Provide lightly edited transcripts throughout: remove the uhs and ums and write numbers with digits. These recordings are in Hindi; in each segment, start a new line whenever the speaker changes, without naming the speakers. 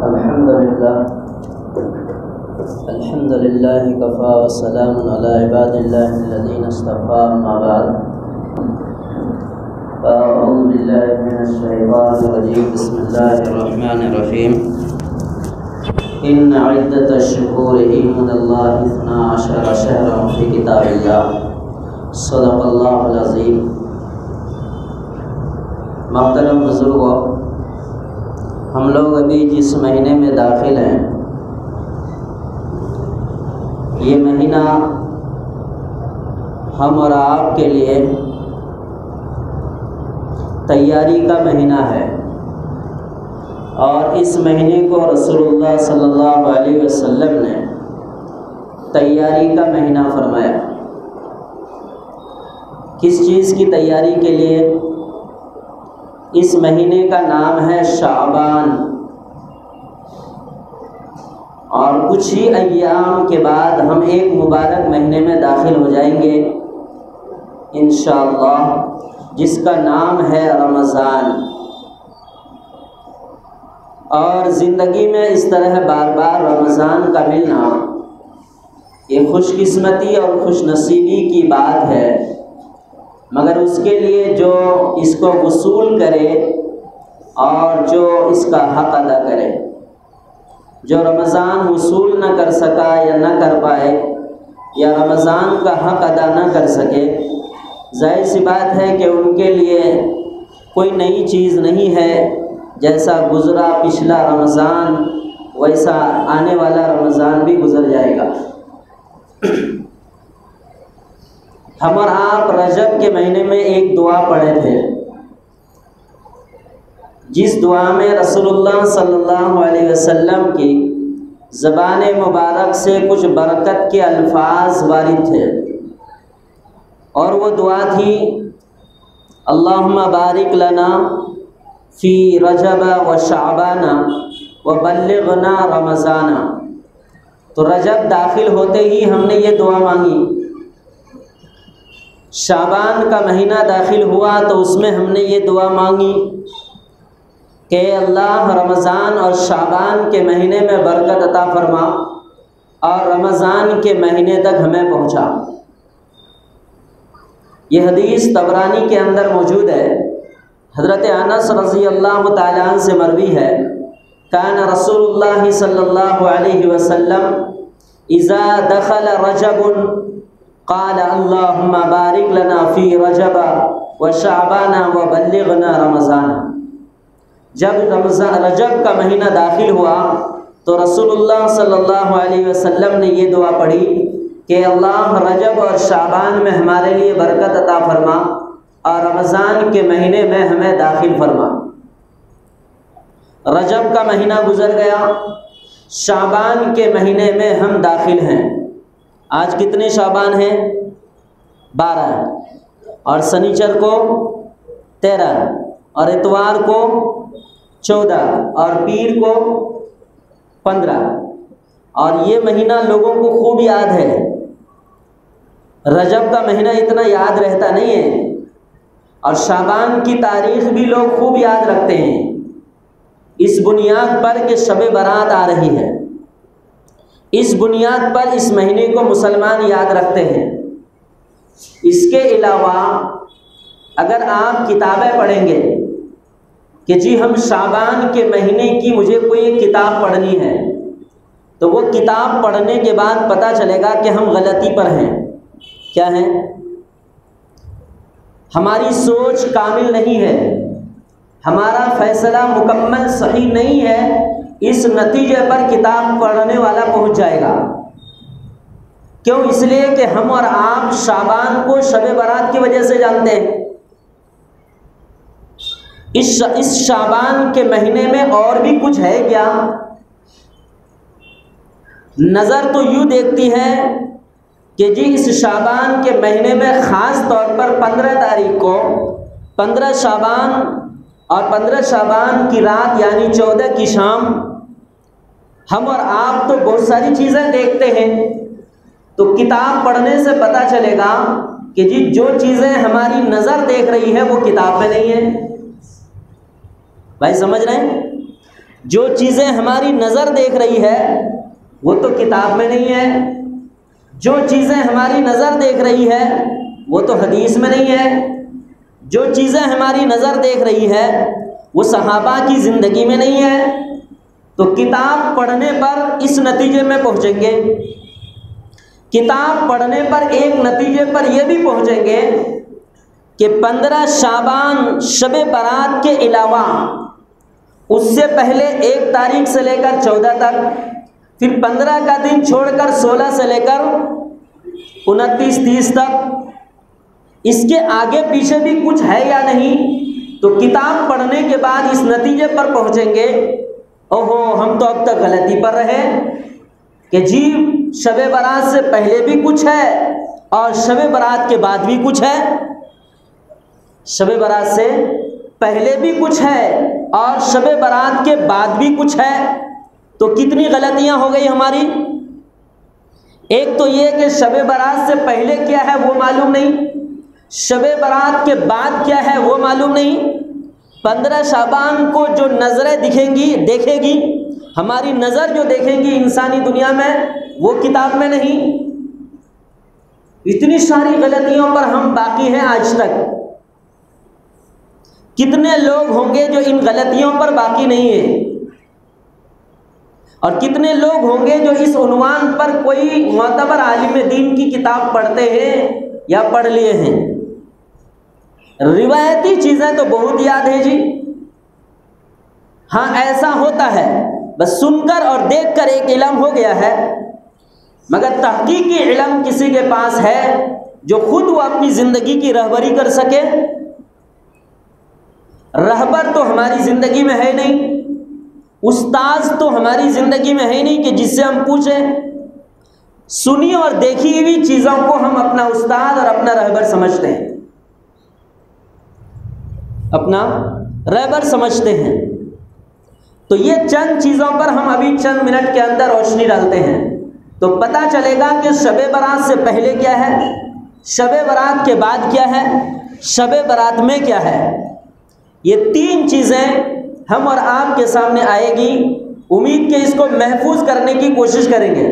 अल्हम्दुलिल्लाह कफ़ा व सलामुन अला इबादिल्लाहिल्लज़ीना इस्तफ़ा अम्मा बाद अऊज़ु बिल्लाहि मिनश शैतानिर रजीम बिस्मिल्लाहिर रहमानिर रहीम इन्न इद्दतश शुहूरि इंदल्लाहि इस्ना अशरा शहरन फ़ी किताबिल्लाह सदक़ल्लाहुल अज़ीम। मोहतरम बुज़ुर्गों, हम लोग अभी जिस महीने में दाखिल हैं, ये महीना हम और आपके लिए तैयारी का महीना है और इस महीने को रसूलुल्लाह सल्लल्लाहु अलैहि वसल्लम ने तैयारी का महीना फरमाया। किस चीज़ की तैयारी के लिए? इस महीने का नाम है शाबान और कुछ ही अय्याम के बाद हम एक मुबारक महीने में दाखिल हो जाएंगे इंशाअल्लाह, जिसका नाम है रमज़ान। और ज़िंदगी में इस तरह बार बार रमज़ान का मिलना ये खुशकिस्मती और खुशनसीबी की बात है, मगर उसके लिए जो इसको वसूल करे और जो इसका हक़ अदा करे। जो रमज़ान वसूल न कर सका या न कर पाए या रमज़ान का हक़ अदा न कर सके, ज़ाहिर सी बात है कि उनके लिए कोई नई चीज़ नहीं है। जैसा गुज़रा पिछला रमज़ान वैसा आने वाला रमज़ान भी गुज़र जाएगा। हम और आप रजब के महीने में एक दुआ पढ़े थे, जिस दुआ में रसूलुल्लाह सल्लल्लाहु अलैहि वसल्लम की ज़बान मुबारक से कुछ बरकत के अल्फाज वारिद थे, और वो दुआ थी अल्लाहुम्मा बारिक लना फ़ी रजब व शाबाना व बल्लिगना रमज़ाना। तो रजब दाखिल होते ही हमने ये दुआ मांगी। शाबान का महीना दाखिल हुआ तो उसमें हमने ये दुआ मांगी कि अल्लाह रमज़ान और शाबान के महीने में बरकत अता फरमा और रमज़ान के महीने तक हमें पहुँचा। ये हदीस तबरानी के अंदर मौजूद है। हज़रत अनस रज़ी अल्लाह तआला अन्हु से मरवी है, कान रसूलुल्लाह सल्लल्लाहु अलैहि वसल्लम इज़ा दखल रजबुन क़ाल अल्लाहुम्मा बारिक लना फ़ी रजब व शाबाना व बल्लिगना रमज़ाना। जब रजब का महीना दाखिल हुआ तो रसूलुल्लाह सल्लल्लाहु अलैहि वसल्लम ने ये दुआ पढ़ी कि अल्लाह रजब और शाबान में हमारे लिए बरकत अता फरमा और रमज़ान के महीने में हमें दाखिल फरमा। रजब का महीना गुज़र गया, शाबान के महीने में हम दाखिल हैं। आज कितने शाबान हैं? 12, और शनिचर को 13, और इतवार को 14, और पीर को 15। और ये महीना लोगों को खूब याद है। रजब का महीना इतना याद रहता नहीं है, और शाबान की तारीख़ भी लोग खूब याद रखते हैं इस बुनियाद पर कि शब बारात आ रही है। इस बुनियाद पर इस महीने को मुसलमान याद रखते हैं। इसके अलावा अगर आप किताबें पढ़ेंगे कि जी हम शाबान के महीने की मुझे कोई एक किताब पढ़नी है, तो वो किताब पढ़ने के बाद पता चलेगा कि हम गलती पर हैं। क्या है? हमारी सोच कामिल नहीं है, हमारा फैसला मुकम्मल सही नहीं है। इस नतीजे पर किताब पढ़ने वाला पहुंच जाएगा। क्यों? इसलिए कि हम और आप शाबान को शब बारात की वजह से जानते हैं। इस शाबान के महीने में और भी कुछ है क्या? नज़र तो यूँ देखती है कि जी इस शाबान के महीने में ख़ास तौर पर 15 तारीख को 15 शाबान और 15 शाबान की रात यानी 14 की शाम हम और आप तो बहुत सारी चीज़ें देखते हैं। तो किताब पढ़ने से पता चलेगा कि जी जो चीज़ें हमारी नज़र देख रही है वो किताब में नहीं है। भाई समझ रहे हैं? जो चीज़ें हमारी नज़र देख रही है वो तो किताब में नहीं है, जो चीज़ें हमारी नज़र देख रही है वो तो हदीस में नहीं है, जो चीज़ें हमारी नज़र देख रही है वो सहाबा की ज़िंदगी में नहीं है। तो किताब पढ़ने पर इस नतीजे में पहुँचेंगे, किताब पढ़ने पर एक नतीजे पर यह भी पहुँचेंगे कि 15 शाबान शब बारात के अलावा उससे पहले 1 तारीख से लेकर 14 तक, फिर 15 का दिन छोड़कर 16 से लेकर 29, 30 तक, इसके आगे पीछे भी कुछ है या नहीं। तो किताब पढ़ने के बाद इस नतीजे पर पहुँचेंगे, ओहो हम तो अब तक गलती पर रहे कि जी शब बारात से पहले भी कुछ है और शब बारात के बाद भी कुछ है, शब बारात से पहले भी कुछ है और शब बारात के बाद भी कुछ है। तो कितनी गलतियां हो गई हमारी। एक तो ये कि शब बारात से पहले क्या है वो मालूम नहीं, शब बारात के बाद क्या है वो मालूम नहीं। 15 शाबान को जो नज़रें देखेगी हमारी नज़र जो देखेंगी इंसानी दुनिया में वो किताब में नहीं। इतनी सारी गलतियों पर हम बाकी हैं आज तक। कितने लोग होंगे जो इन गलतियों पर बाकी नहीं है, और कितने लोग होंगे जो इस उन्वान पर कोई मोतबर आलिम दीन की किताब पढ़ते हैं या पढ़ लिए हैं। रिवायती चीज़ें तो बहुत याद है जी, हाँ ऐसा होता है, बस सुनकर और देखकर एक इल्म हो गया है, मगर तहकीकी इल्म किसी के पास है जो खुद वो अपनी ज़िंदगी की रहबरी कर सके। रहबर तो हमारी ज़िंदगी में है नहीं, उस्ताद तो हमारी ज़िंदगी में है नहीं कि जिससे हम पूछें। सुनी और देखी हुई चीज़ों को हम अपना उस्ताद और अपना रहबर समझते हैं, अपना रहबर समझते हैं। तो ये चंद चीज़ों पर हम अभी चंद मिनट के अंदर रोशनी डालते हैं, तो पता चलेगा कि शब बारात से पहले क्या है, शब बारात के बाद क्या है, शब बारात में क्या है। ये 3 चीज़ें हम और आपके सामने आएगी। उम्मीद के इसको महफूज करने की कोशिश करेंगे,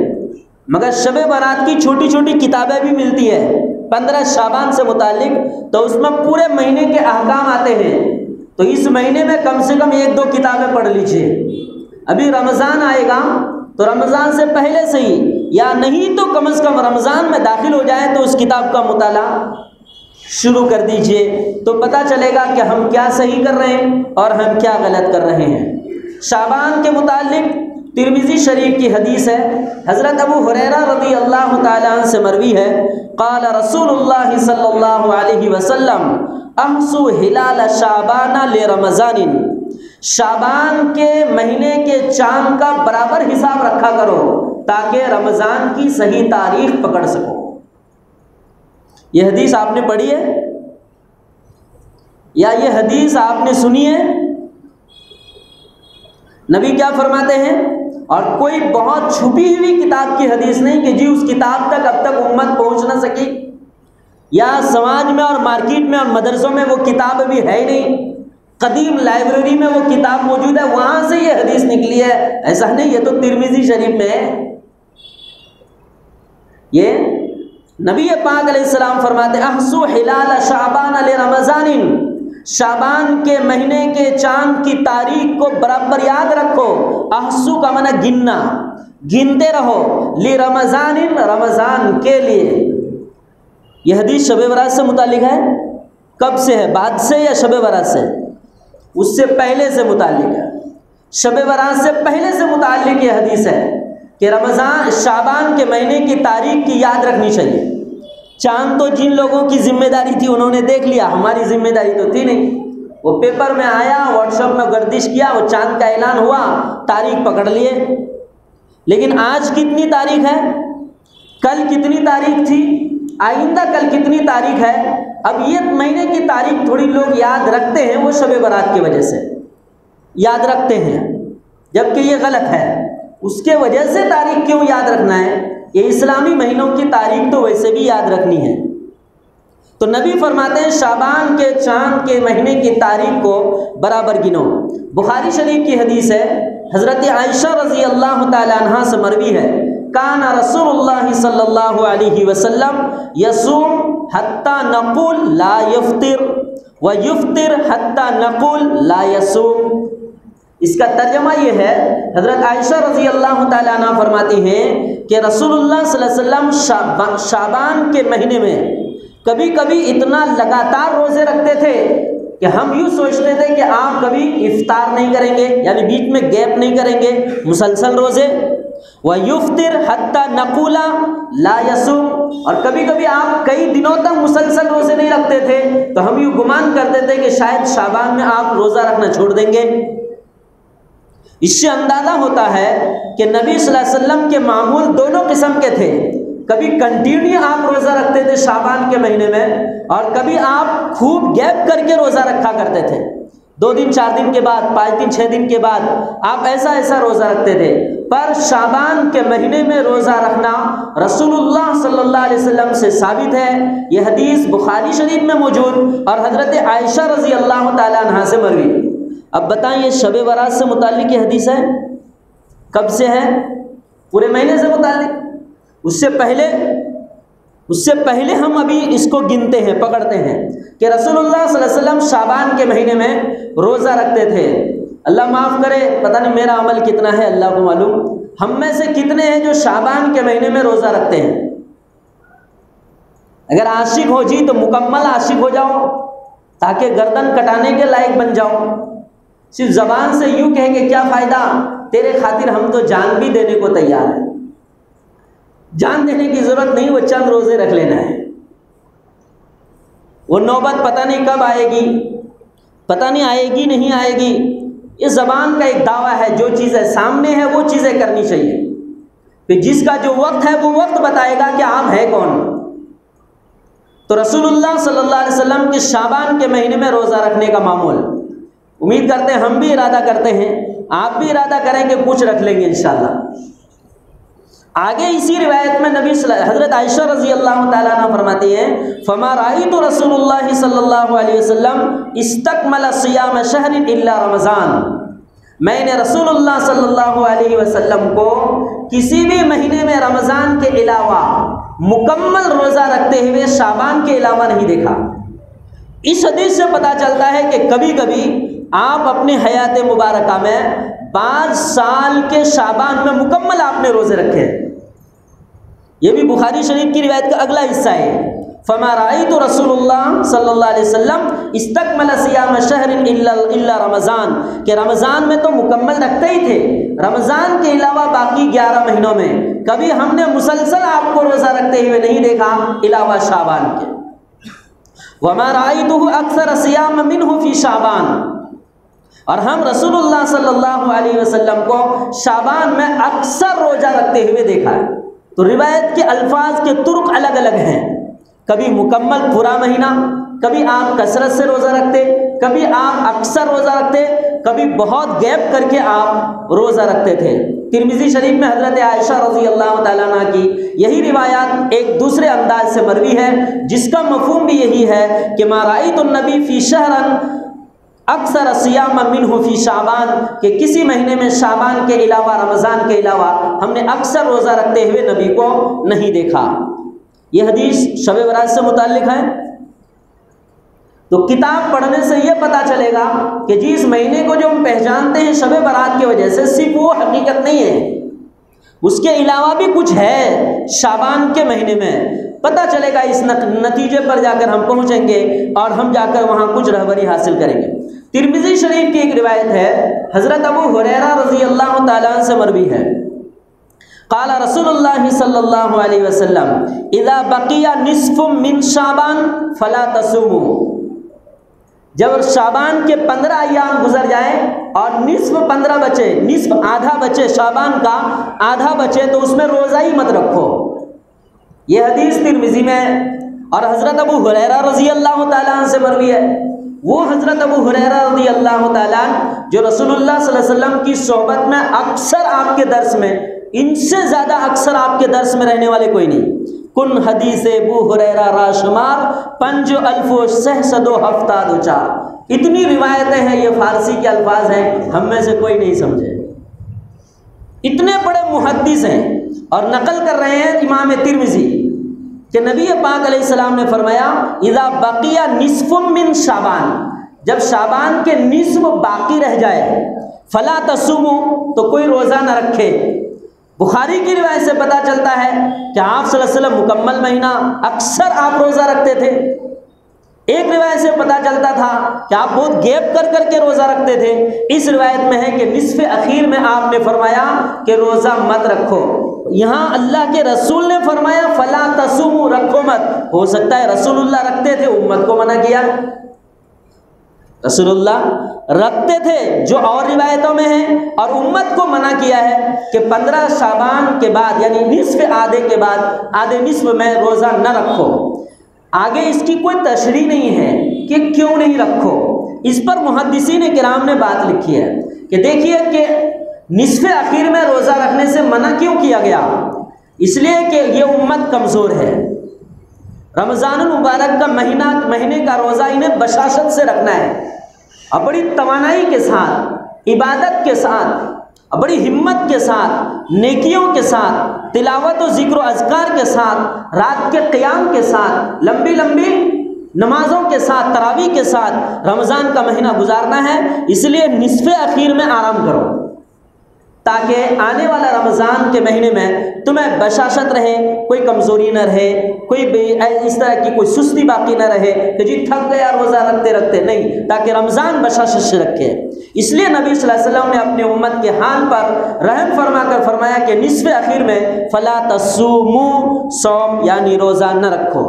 मगर शब बारात की छोटी छोटी किताबें भी मिलती है 15 शाबान से मुतालिक, तो उसमें पूरे महीने के अहकाम आते हैं। तो इस महीने में कम से कम 1-2 किताबें पढ़ लीजिए। अभी रमज़ान आएगा तो रमज़ान से पहले से ही, या नहीं तो कम से कम रमज़ान में दाखिल हो जाए तो उस किताब का मुताला शुरू कर दीजिए, तो पता चलेगा कि हम क्या सही कर रहे हैं और हम क्या गलत कर रहे हैं। शाबान के मुतालिक तिरमिज़ी शरीफ की हदीस है, हज़रत अबू हुरैरा रज़ी अल्लाह ताला अन्हु से मरवी है, क़ाल रसूलुल्लाह सल्लल्लाहु अलैहि वसल्लम अहसु हिलाल शाबाना ले रमज़ानिन, शाबान के महीने के चांद का बराबर हिसाब रखा करो ताकि रमज़ान की सही तारीख पकड़ सको। यह हदीस आपने पढ़ी है या ये हदीस आपने सुनी है? नबी क्या फरमाते हैं, और कोई बहुत छुपी हुई किताब की हदीस नहीं कि जी उस किताब तक अब तक उम्मत पहुंच ना सकी, या समाज में और मार्केट में और मदरसों में वो किताब अभी है नहीं, कदीम लाइब्रेरी में वो किताब मौजूद है, वहां से ये हदीस निकली है, ऐसा नहीं। ये तो तिरमिज़ी शरीफ में है। ये नबी पाक अलैहिस्सलाम फरमाते अहसु हिलाल शाबान ले रमज़ानिन, शाबान के महीने के चांद की तारीख को बराबर याद रखो। अहसु का माना गिनना, गिनते रहो, ले रमज़ानिन रमज़ान के लिए। यह हदीस शब बारात से मुतालिक है। कब से है, बाद से या शब बारात से? उससे पहले से मुतालिक है। शब बारात से पहले से मुतालिक यह हदीस है कि रमज़ान शाबान के महीने की तारीख की याद रखनी चाहिए। चांद तो जिन लोगों की जिम्मेदारी थी उन्होंने देख लिया, हमारी जिम्मेदारी तो थी नहीं। वो पेपर में आया, व्हाट्सएप में गर्दिश किया, वो चांद का ऐलान हुआ, तारीख पकड़ लिए। लेकिन आज कितनी तारीख है, कल कितनी तारीख थी, आइंदा कल कितनी तारीख है? अब ये महीने की तारीख थोड़ी लोग याद रखते हैं, वो शब बारात की वजह से याद रखते हैं, जबकि ये गलत है। उसके वजह से तारीख क्यों याद रखना है? ये इस्लामी महीनों की तारीख तो वैसे भी याद रखनी है। तो नबी फरमाते हैं शाबान के चांद के महीने की तारीख को बराबर गिनो। बुखारी शरीफ की हदीस है, हज़रत आयशा रज़ी अल्लाह ताला अन्हा से मरवी है, काना रसूलुल्लाह सल्लल्लाहु अलैहि वसल्लम यसूम हत्ता नक़ुल ला यफ्तिर व युफ्तिर हत्ता नक़ुल ला यसूम। इसका तर्जमा ये है, हज़रत आयशा रज़ी अल्लाह ताला अन्हा फरमाती हैं कि रसूलुल्लाह सल्लल्लाहु अलैहि वसल्लम शाबान के महीने में कभी कभी इतना लगातार रोज़े रखते थे कि हम यूँ सोचते थे कि आप कभी इफ्तार नहीं करेंगे, यानी बीच में गैप नहीं करेंगे, मुसलसल रोज़े। व युफ्तिर हत्ता नक़ुला ला यसूम, और कभी कभी आप कई दिनों तक मुसलसल रोज़े नहीं रखते थे तो हम यूँ गुमान करते थे कि शायद शाबान में आप रोज़ा रखना छोड़ देंगे। इससे अंदाज़ा होता है कि नबी सल्लल्लाहु अलैहि वसल्लम के मामूल दोनों किस्म के थे। कभी कंटिन्यू आप रोज़ा रखते थे शाबान के महीने में, और कभी आप खूब गैप करके रोज़ा रखा करते थे, 2 दिन 4 दिन के बाद, 5 दिन 6 दिन के बाद आप ऐसा रोज़ा रखते थे। पर शाबान के महीने में रोज़ा रखना रसूलुल्लाह सल्लल्लाहु अलैहि वसल्लम से साबित है। यह हदीस बुखारी शरीफ में मौजूद और हज़रत आयशा रज़ी अल्लाह ताला अन्हा से मरवी। अब बताइए, शब बारात से मुताल्लिक़ ये हदीस है, कब से है? पूरे महीने से मुताल्लिक़। उससे पहले हम अभी इसको गिनते हैं, पकड़ते हैं कि रसूलुल्लाह सल्लल्लाहु अलैहि वसल्लम शाबान के महीने में रोज़ा रखते थे। अल्लाह माफ़ करे, पता नहीं मेरा अमल कितना है, अल्लाह को मालूम। हम में से कितने हैं जो शाबान के महीने में रोज़ा रखते हैं? अगर आशिक हो जी तो मुकम्मल आशिक हो जाओ, ताकि गर्दन कटाने के लायक बन जाओ। सिर्फ ज़बान से यूँ कहेंगे क्या फ़ायदा, तेरे खातिर हम तो जान भी देने को तैयार हैं। जान देने की ज़रूरत नहीं, वो चंद रोज़े रख लेना है। वो नौबत पता नहीं कब आएगी, पता नहीं आएगी नहीं आएगी। ये ज़बान का एक दावा है, जो चीज़ें सामने है वो चीज़ें करनी चाहिए। फिर जिसका जो वक्त है वो वक्त बताएगा कि आप हैं कौन। तो रसूलुल्लाह सल्लल्लाहु अलैहि वसल्लम के शाबान के महीने में रोज़ा रखने का मामूल, उम्मीद करते हैं, हम भी इरादा करते हैं, आप भी इरादा करेंगे, कुछ रख लेंगे इंशाअल्लाह। आगे इसी रिवायत में नबी हज़रत आयशा रज़ी अल्लाह ताला अन्हा फरमाती हैं, फमा राइतु रसूलुल्लाह सल्लल्लाहु अलैहि वसल्लम इस्तकमल सियाम शहरिन इल्ला रमज़ान। मैंने रसूलुल्लाह सल्लल्लाहु अलैहि वसल्लम को किसी भी महीने में रमज़ान के अलावा मुकम्मल रोज़ा रखते हुए शाबान के अलावा नहीं देखा। इस हदीस से पता चलता है कि कभी कभी आप अपने हयात मुबारका में 5 साल के शाबान में मुकम्मल आपने रोज़े रखे हैं। ये भी बुखारी शरीफ की रिवायत का अगला हिस्सा है। फमा राइतु रसूलुल्लाह सल्लल्लाहु अलैहि वसल्लम इस्तकमल सियाम शहरिन इल्ला रमज़ान, कि रमज़ान में तो मुकम्मल रखते ही थे, रमज़ान के अलावा बाकी 11 महीनों में कभी हमने मुसलसल आपको रोज़ा रखते हुए नहीं देखा, अलावा शाबान के। वमा राइतुहु अक्सर सियाम मिन्हु फी शाबान, और हम रसूलुल्लाह सल्लल्लाहु अलैहि वसल्लम को शाबान में अक्सर रोज़ा रखते हुए देखा है। तो रिवायत के अल्फाज के तुर्क अलग अलग हैं, कभी मुकम्मल पूरा महीना, कभी आप कसरत से रोज़ा रखते, कभी आप अक्सर रोज़ा रखते, कभी बहुत गैप करके आप रोज़ा रखते थे। तिरमिज़ी शरीफ में हज़रत आयशा रज़ी अल्लाह ताला अन्हा की यही रिवायात एक दूसरे अंदाज से मरवी है, जिसका मफ़हूम भी यही है कि मा राइतुन नबी फ़ी शहरन अक्सर सियाम मिन्हु फी शाबान, के किसी महीने में शाबान के अलावा, रमज़ान के अलावा हमने अक्सर रोज़ा रखते हुए नबी को नहीं देखा। यह हदीस शब बारात से मुताल्लिक़ है। तो किताब पढ़ने से यह पता चलेगा कि जिस महीने को जो हम पहचानते हैं शब बारात की वजह से, सिर्फ वो हकीकत नहीं है, उसके अलावा भी कुछ है शाबान के महीने में। पता चलेगा, इस नतीजे पर जाकर हम पहुँचेंगे और हम जाकर वहाँ कुछ रहबरी हासिल करेंगे। तिरमिज़ी शरीफ की एक रिवायत है, हज़रत अबू हुरैरा रज़ी अल्लाह ताला अन्हु से मरवी है, क़ाला रसूलुल्लाह सल्लल्लाहु अलैहि वसल्लम इज़ा बक़िया निस्फ़ु मिन शाबान फ़ला तसूमू। जब शाबान के 15 अय्याम गुजर जाए और निस्फ़ 15 बचे, निस्फ़ आधा बचे, शाबान का आधा बचे, तो उसमें रोज़ा ही मत रखो। यह हदीस तिरमिज़ी में और हज़रत अबू हुरैरा रज़ी अल्लाह ताला अन्हु से मरवी है। वो हज़रत अबू हुरैरा रज़ी अल्लाह ताला अन्हु जो रसूलुल्लाह सल्लल्लाहु अलैहि वसल्लम की सोहबत में अक्सर आपके दर्स में, इनसे ज़्यादा अक्सर आपके दर्स में रहने वाले कोई नहीं। कुन हदीस अबू हुरैरा राशुमार 5 अल्फ़ो सहसदो हफ्ता दो चार, इतनी रिवायतें हैं, ये फ़ारसी के अल्फाज हैं, हम में से कोई नहीं समझे। इतने बड़े मुहद्दिस हैं और नकल कर रहे हैं इमाम तिर्मिज़ी कि नबी पाक अलैहिस्सलाम ने फरमाया इज़ा बकिया निस्फुम मिन शाबान, जब शाबान के निस्फ बाकी रह जाए फला तसुमु, तो कोई रोज़ा न रखे। बुखारी की रिवायत से पता चलता है कि आप सल्लल्लाहु अलैहि वसल्लम मुकम्मल महीना अक्सर आप रोज़ा रखते थे। एक रिवायत से पता चलता था कि आप बहुत गैप कर कर के रोज़ा रखते थे। इस रिवायत में है कि निस्फ़ अखीर में आपने फरमाया कि रोज़ा मत रखो। यहाँ अल्लाह के रसूल ने फरमाया फला तसुमु, रखो मत। हो सकता है रसूलुल्लाह रखते थे, उम्मत को मना किया। रसूलुल्लाह रखते थे जो और रिवायतों में है, और उम्मत को मना किया है कि 15 शाबान के बाद यानी निस्फ़ आधे के बाद, आधे निस्फ़ में रोज़ा न रखो। आगे इसकी कोई तशरीह नहीं है कि क्यों नहीं रखो। इस पर मुहद्दिसीन किराम ने बात लिखी है कि देखिए कि निस्फ़ आखिर में रोज़ा रखने से मना क्यों किया गया। इसलिए कि ये उम्मत कमज़ोर है। रमज़ानुल मुबारक का महीने का रोज़ा इन्हें बशाशत से रखना है और बड़ी तवानाई के साथ, इबादत के साथ, बड़ी हिम्मत के साथ, नेकियों के साथ, तिलावत और ज़िक्र अज़कार के साथ, रात के क़याम के साथ, लंबी लंबी नमाज़ों के साथ, तरावी के साथ रमज़ान का महीना गुजारना है। इसलिए निस्फ़ आखिर में आराम करो ताकि आने वाला रमज़ान के महीने में तुम्हें बशाशत रहे, कोई कमज़ोरी न रहे, कोई इस तरह की कोई सुस्ती बाकी न रहे कि जी थक गया रोज़ा रखते रखते, नहीं, ताकि रमज़ान बशाशत से रखे। इसलिए नबी सल्लल्लाहु अलैहि वसल्लम ने अपने उम्मत के हाल पर रहम फरमा कर फरमाया कि निस्फ़ आखिर में फ़ला तसूमू, सौम यानी रोज़ा न रखो।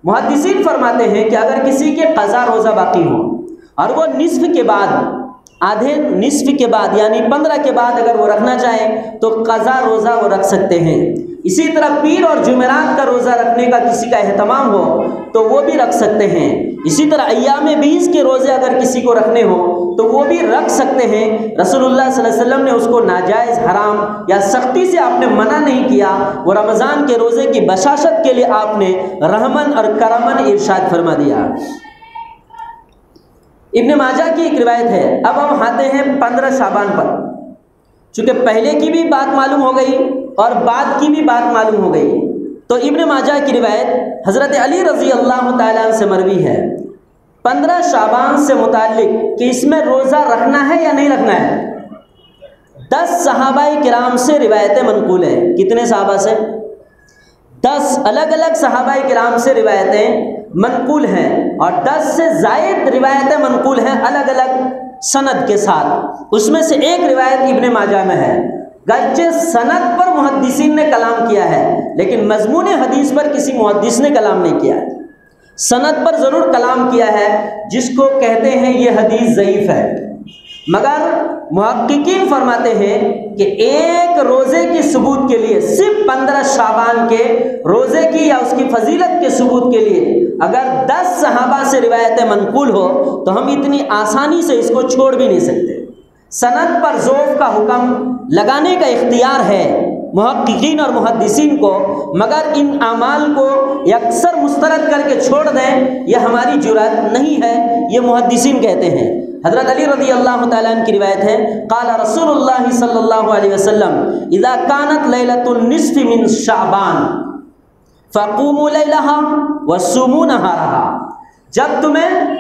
मुहद्दिसीन फरमाते हैं कि अगर किसी के क़ज़ा रोज़ा बाकी हो और वो निस्फ़ के बाद, आधे निस्फ़ के बाद यानी 15 के बाद अगर वो रखना चाहे तो क़ज़ा रोज़ा वो रख सकते हैं। इसी तरह पीर और जुमेरात का रोज़ा रखने का किसी का एहतमाम हो तो वो भी रख सकते हैं। इसी तरह अय्याम बीस के रोज़े अगर किसी को रखने हो तो वो भी रख सकते हैं। रसूलुल्लाह सल्लल्लाहु अलैहि वसल्लम ने उसको नाजायज़, हराम या सख्ती से आपने मना नहीं किया। वो रमज़ान के रोज़े की बशाशत के लिए आपने रहमन और करमन इरशाद फरमा दिया। इब्न माजा की एक रिवायत है। अब हम आते हैं 15 शाबान पर। चूँकि पहले की भी बात मालूम हो गई और बाद की भी बात मालूम हो गई, तो इब्न माजा की रिवायत हज़रत अली रज़ी अल्लाह तआला अन्हु से मरवी है 15 शाबान से मुताल्लिक कि इसमें रोज़ा रखना है या नहीं रखना है। 10 सहाबाए किराम से रिवायतें मनक़ूल हैं। कितने सहाबा से? 10 अलग अलग सहाबाए किराम से रिवायतें मनक़ूल हैं और 10 से ज़ायद रिवायतें मनक़ूल हैं अलग अलग सनद के साथ। उसमें से एक रिवायत इब्न माजा में है। गर्चे सनद पर मुहद्दिसीन ने कलाम किया है लेकिन मज़मून हदीस पर किसी मुहद्दिस ने कलाम नहीं किया है। सनद पर ज़रूर कलाम किया है जिसको कहते हैं ये हदीस ज़ईफ़ है। मगर मुहक्किकीन फरमाते हैं कि एक रोज़े की सबूत के लिए, सिर्फ 15 शाबान के रोज़े की या उसकी फजीलत के सबूत के लिए अगर 10 सहाबा से रिवायतें मनक़ूल हो तो हम इतनी आसानी से इसको छोड़ भी नहीं सकते। सनद पर ज़ौफ़ का हुक्म लगाने का इख्तियार है मुहक्किकीन और मुहद्दिसीन को, मगर इन अमाल को अक्सर मुस्तरद करके छोड़ दें यह हमारी जुर्अत नहीं है, ये मुहद्दिसीन कहते हैं। हज़रत अली रज़ी अल्लाह तआला अन्हु की रिवायत है, क़ाला रसूलुल्लाह सल्लल्लाहु अलैहि वसल्लम इज़ा कानत लैलतुन निस्फ़ि मिन शाबान फ़क़ूमू लैलहा वसूमू नहारहा। जब तुम्हें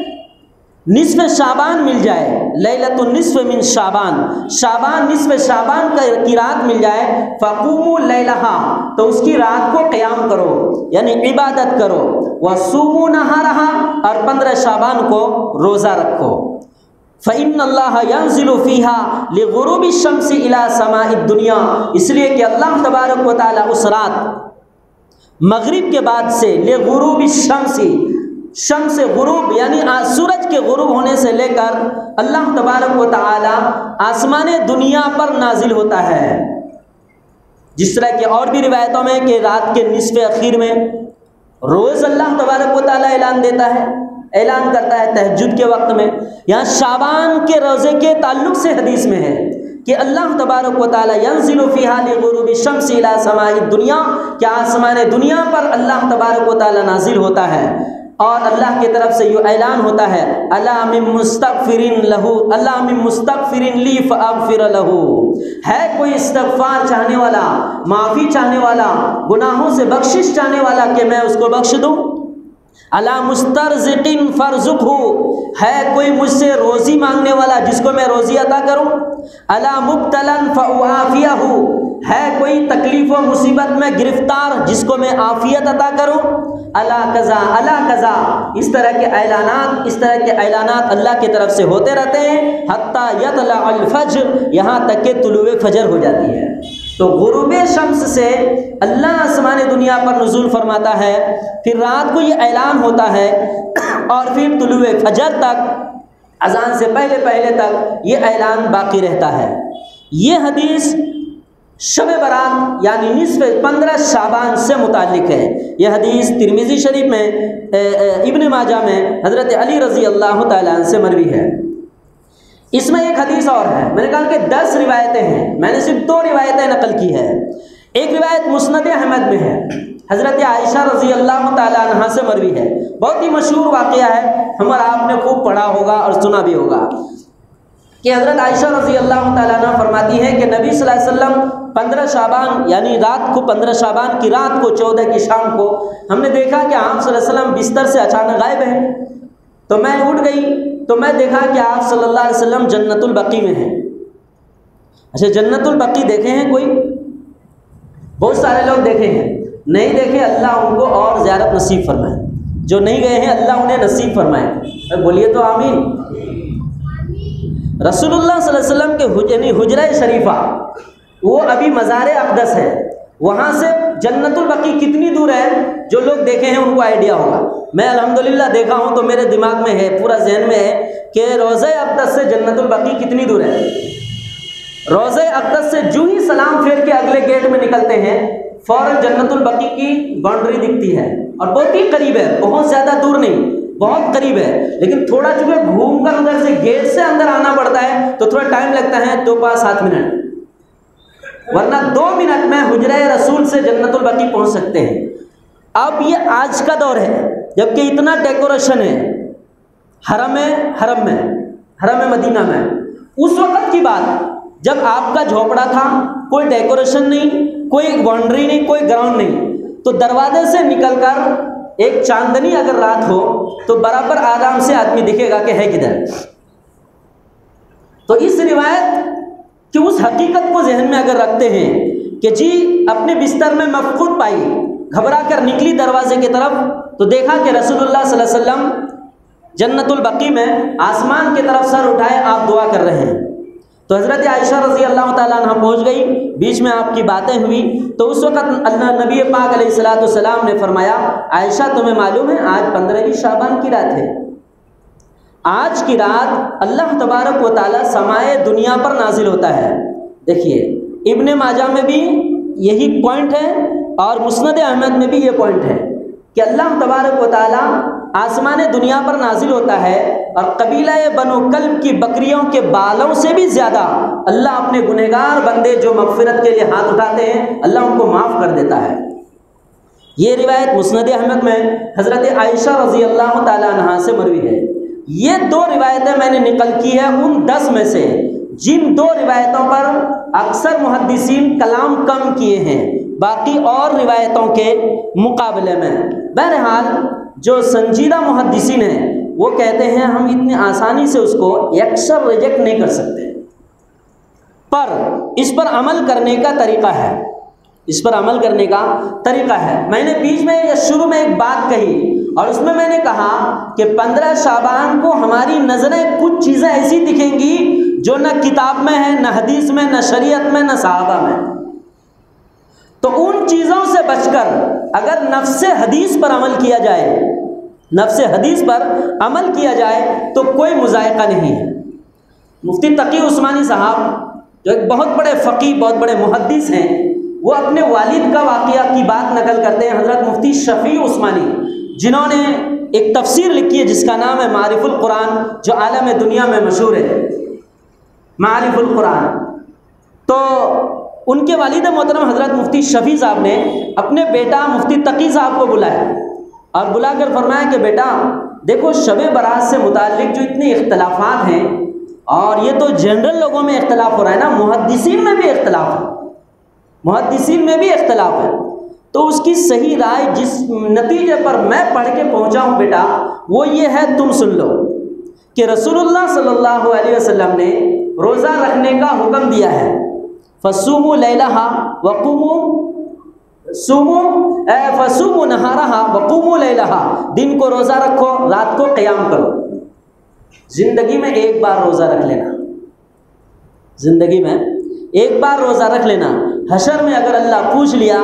निस्फ़ शाबान मिल जाए, लैलतुन निस्फ़ मिन शाबान, शाबान निस्फ़ शाबान की रात मिल जाए, फ़क़ूमू लैलहा तो उसकी रात को क़याम करो यानी इबादत करो, वसूमू नहारहा और 15 शाबान को रोज़ा रखो। फ़इन्नल्लाह यंज़िलु फ़ीहा लिग़ुरूबि शम्सी इला समाइद दुनिया, इसलिए कि अल्लाह तबारक व तआला उस रात मगरिब के बाद से लिग़ुरूबि शम्सी, शम्स गुरूब यानी सूरज के गुरूब होने से लेकर अल्लाह तबारक व तआला आसमान दुनिया पर नाजिल होता है। जिस तरह की और भी रिवायतों में कि रात के निस्फ़ अखीर में रोज़ अल्लाह तबारक व तआला ऐलान देता है, ऐलान करता है तहज्जुद के वक्त में। यहाँ शाबान के रोज़े के ताल्लुक़ से हदीस में है कि अल्लाह तबारक व तआला यंज़िलु फ़ीहा लिग़ुरूबि शम्सी इला समाइद दुनिया, क्या आसमान दुनिया पर अल्लाह तबारक व तआला नाजिल होता है और अल्लाह की तरफ से ये ऐलान होता है अला मिन मुस्तग़फ़िरिन लहू, अला मिन मुस्तग़फ़िरिन ली फ़अग़फ़िर लहू, है कोई इस्तग़फ़ार चाहने वाला, माफ़ी चाहने वाला, गुनाहों से बख्शिश चाहने वाला कि मैं उसको बख्श दूँ। अला मुस्तरज़िक़िन फ़रज़ुक़हु, है कोई मुझसे रोज़ी मांगने वाला जिसको मैं रोज़ी अता करूँ। अला मुब्तलन फ़उआफ़ियहु, है कोई तकलीफ़ व मुसीबत में गिरफ़्तार जिसको मैं आफ़ियत अता करूँ। अला कज़ा, इस तरह के ऐलानात अल्लाह की तरफ से होते रहते हैं। हत्ता यतलअल फ़ज्र, यहाँ तक के तुलुए फ़जर हो जाती है। तो गुरूबे शम्स से अल्लाह आसमान दुनिया पर नुज़ूल फरमाता है, फिर रात को ये ऐलान होता है और फिर तुलुए फ़जर तक, अज़ान से पहले पहले तक ये ऐलान बाकी रहता है। ये हदीस शब बारात यानी निस्फ़ 15 शाबान से मुताल्लिक़ है। यह हदीस तिरमिज़ी शरीफ में, इब्न माजा में हज़रत अली रज़ी अल्लाह तआला अन्हु से मरवी है। इसमें एक हदीस और है, मैंने कहा कि 10 रिवायतें हैं, मैंने सिर्फ 2 रिवायतें नकल की है। एक रिवायत मुस्नद अहमद में है, हज़रत आयशा रज़ी अल्लाह तआला अन्हा से मरवी है। बहुत ही मशहूर वाक़या है, हम और आपने खूब पढ़ा होगा और सुना भी होगा कि हज़रत आयशा रज़ी अल्लाह तआला अन्हा फरमाती हैं कि नबी सल्लल्लाहु अलैहि वसल्लम 15 शाबान यानी रात को 15 शाबान की रात को 14 की शाम को हमने देखा कि आप सल्लल्लाहु अलैहि वसल्लम बिस्तर से अचानक गायब हैं। तो मैं उठ गई तो मैं देखा कि आप सल्लल्लाहु अलैहि वसल्लम जन्नतुल बकी में हैं। अच्छा, जन्नतुल बकी देखे हैं कोई? बहुत सारे लोग देखे हैं, नहीं देखे अल्लाह उनको और ज़ियारत नसीब फरमाए। जो नहीं गए हैं अल्लाह उन्हें नसीब फरमाए। बोलिए तो आमीन। रसूलुल्लाह सल्लल्लाहु अलैहि वसल्लम के हुजरा शरीफा वो अभी मज़ार अक़दस है, वहाँ से जन्नतुल बकी कितनी दूर है? जो लोग देखे हैं उनको आइडिया होगा। मैं अल्हम्दुलिल्लाह देखा हूँ तो मेरे दिमाग में है, पूरा जहन में है कि रोज़े अक़दस से जन्नतुल बकी कितनी दूर है। रोज़े अक़दस से जो ही सलाम फेर के अगले गेट में निकलते हैं फ़ौरन जन्नतुल बकी की बाउंड्री दिखती है और बहुत ही करीब है, बहुत ज़्यादा दूर नहीं, बहुत करीब है। लेकिन थोड़ा चूँकि घूम कर उधर से गेट से अंदर आना पड़ता है तो थोड़ा टाइम लगता है, 2-5-7 मिनट, वरना 2 मिनट में हुजरा रसूल से जन्नतुल बकी पहुँच सकते हैं। अब ये आज का दौर है जबकि इतना डेकोरेशन है हरम मदीना में। उस वक़्त की बात जब आपका झोपड़ा था, कोई डेकोरेशन नहीं, कोई बाउंड्री नहीं, कोई ग्राउंड नहीं, तो दरवाजे से निकलकर एक चांदनी अगर रात हो तो बराबर आराम से आदमी दिखेगा कि है किधर। तो इस रिवायत कि उस हकीकत को जहन में अगर रखते हैं कि जी अपने बिस्तर में मफकूद पाई, घबरा कर निकली दरवाजे की तरफ तो देखा कि रसूलुल्लाह सल्लल्लाहु अलैहि वसल्लम जन्नतुल बकी में आसमान की तरफ सर उठाए आप दुआ कर रहे हैं। तो हज़रत आयशा रज़ी अल्लाह ताला अन्हा पहुँच गई, बीच में आपकी बातें हुई। तो उस वक़्त अल्लाह नबी पाक अलैहिस्सलाम ने फरमाया, आयशा तुम्हें मालूम है आज 15वीं शाबान की रात है। आज की रात अल्लाह तबारक व तआला समाए दुनिया पर नाजिल होता है। देखिए इब्ने माजा में भी यही पॉइंट है और मुस्नद अहमद में भी ये पॉइंट है कि अल्लाह तबारक व तआला आसमान दुनिया पर नाजिल होता है और कबीला बनु कल्ब की बकरियों के बालों से भी ज़्यादा अल्लाह अपने गुनहगार बंदे जो मग़फ़िरत के लिए हाथ उठाते हैं अल्लाह उनको माफ़ कर देता है। ये रिवायत मुस्नद अहमद में हज़रत आयशा रज़ी अल्लाह ताला अन्हा से मरवी है। ये 2 रिवायतें मैंने निकल की है उन 10 में से जिन 2 रिवायतों पर अक्सर मुहद्दिसीन कलाम कम किए हैं बाकी और रिवायतों के मुकाबले में। बहरहाल जो संजीदा मुहद्दिसीन हैं वो कहते हैं हम इतनी आसानी से उसको अक्सर रिजेक्ट नहीं कर सकते, पर इस पर अमल करने का तरीक़ा है, इस पर अमल करने का तरीक़ा है। मैंने बीच में या शुरू में एक बात कही और उसमें मैंने कहा कि 15 शाबान को हमारी नज़रें कुछ चीज़ें ऐसी दिखेंगी जो न किताब में है, न हदीस में, न शरीयत में, न सहाबा में। तो उन चीज़ों से बचकर अगर नफ्से हदीस पर अमल किया जाए, नफ्से हदीस पर अमल किया जाए तो कोई मुज़ायक़ा नहीं है। मुफ्ती तकी उस्मानी साहब जो एक बहुत बड़े फ़क़ीह, बहुत बड़े मुहद्दिस हैं, वो अपने वालिद का वाक़या की बात नकल करते हैं, हज़रत मुफ्ती शफ़ी उस्मानी, जिन्होंने एक तफसीर लिखी है जिसका नाम है मारिफुल कुरान, जो आलम दुनिया में मशहूर है, मारिफुल कुरान। तो उनके वालिद मोहतरम हज़रत मुफ्ती शफ़ी साहब ने अपने बेटा मुफ्ती तकी साहब को बुलाया और बुलाकर फरमाया कि बेटा देखो शब बारात से मुताल्लिक़ जो इतने इख्तलाफात हैं और ये तो जनरल लोगों में इख्तलाफ हो रहा है ना, मुहद्दिसीन में भी इख्तलाफ है, मुहद्दिसीन में भी इख्तलाफ है। तो उसकी सही राय जिस नतीजे पर मैं पढ़ के पहुंचा हूं बेटा, वो ये है, तुम सुन लो कि रसूलुल्लाह सल्लल्लाहु अलैहि वसल्लम ने रोज़ा रखने का हुक्म दिया है। फसूमु लैलहा वक़ुमु फसूमु नहारहा वक़ुमु लैलहा, दिन को रोज़ा रखो, रात को क़याम करो। ज़िंदगी में एक बार रोज़ा रख लेना, ज़िंदगी में एक बार रोज़ा रख लेना। हशर में अगर अल्लाह पूछ लिया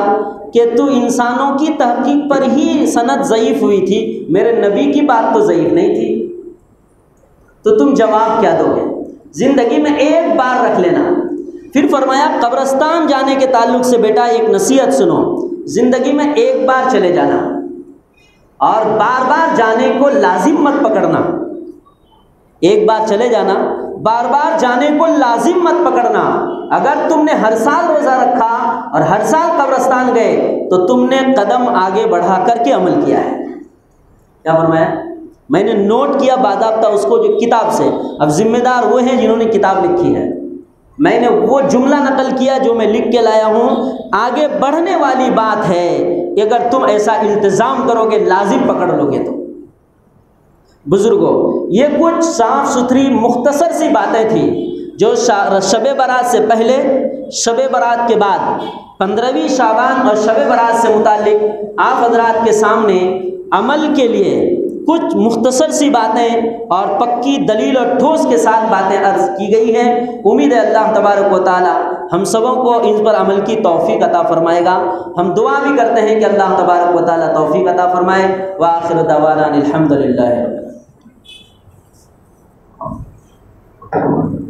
कि तू इंसानों की तहकीक पर ही सनद ज़ईफ़ हुई थी, मेरे नबी की बात तो ज़ईफ़ नहीं थी, तो तुम जवाब क्या दोगे? ज़िंदगी में एक बार रख लेना। फिर फरमाया कब्रस्तान जाने के ताल्लुक़ से बेटा एक नसीहत सुनो, ज़िंदगी में एक बार चले जाना और बार बार जाने को लाजिम मत पकड़ना। एक बार चले जाना, बार बार जाने को लाजिम मत पकड़ना। अगर तुमने हर साल रोज़ा रखा और हर साल कब्रस्तान गए तो तुमने कदम आगे बढ़ा करके अमल किया है। क्या फरमाया? मैंने नोट किया बादाब्ता उसको जो किताब से, अब जिम्मेदार वो हैं जिन्होंने किताब लिखी है, मैंने वो जुमला नकल किया जो मैं लिख के लाया हूँ। आगे बढ़ने वाली बात है कि अगर तुम ऐसा इल्तिज़ाम करोगे, लाजिम पकड़ लोगे तो। बुज़ुर्गों, ये कुछ साफ़ सुथरी मुख्तसर सी बातें थी जो शब बारात से पहले, शब बारात के बाद 15वीं शाबान और शब बारात से मुताल्लिक़ आप हज़रात के सामने अमल के लिए कुछ मुख्तसर सी बातें और पक्की दलील और ठोस के साथ बातें अर्ज़ की गई हैं। उम्मीद है अल्लाह तबारक व तआला हम सबों को इन पर अमल की तौफ़ीक़ अता फ़रमाएगा। हम दुआ भी करते हैं कि अल्लाह तबारक व तआला तौफ़ीक़ अता फ़रमाए। व आखिर दवाना अनिल हम्दुलिल्लाहि रब्बिल आलमीन।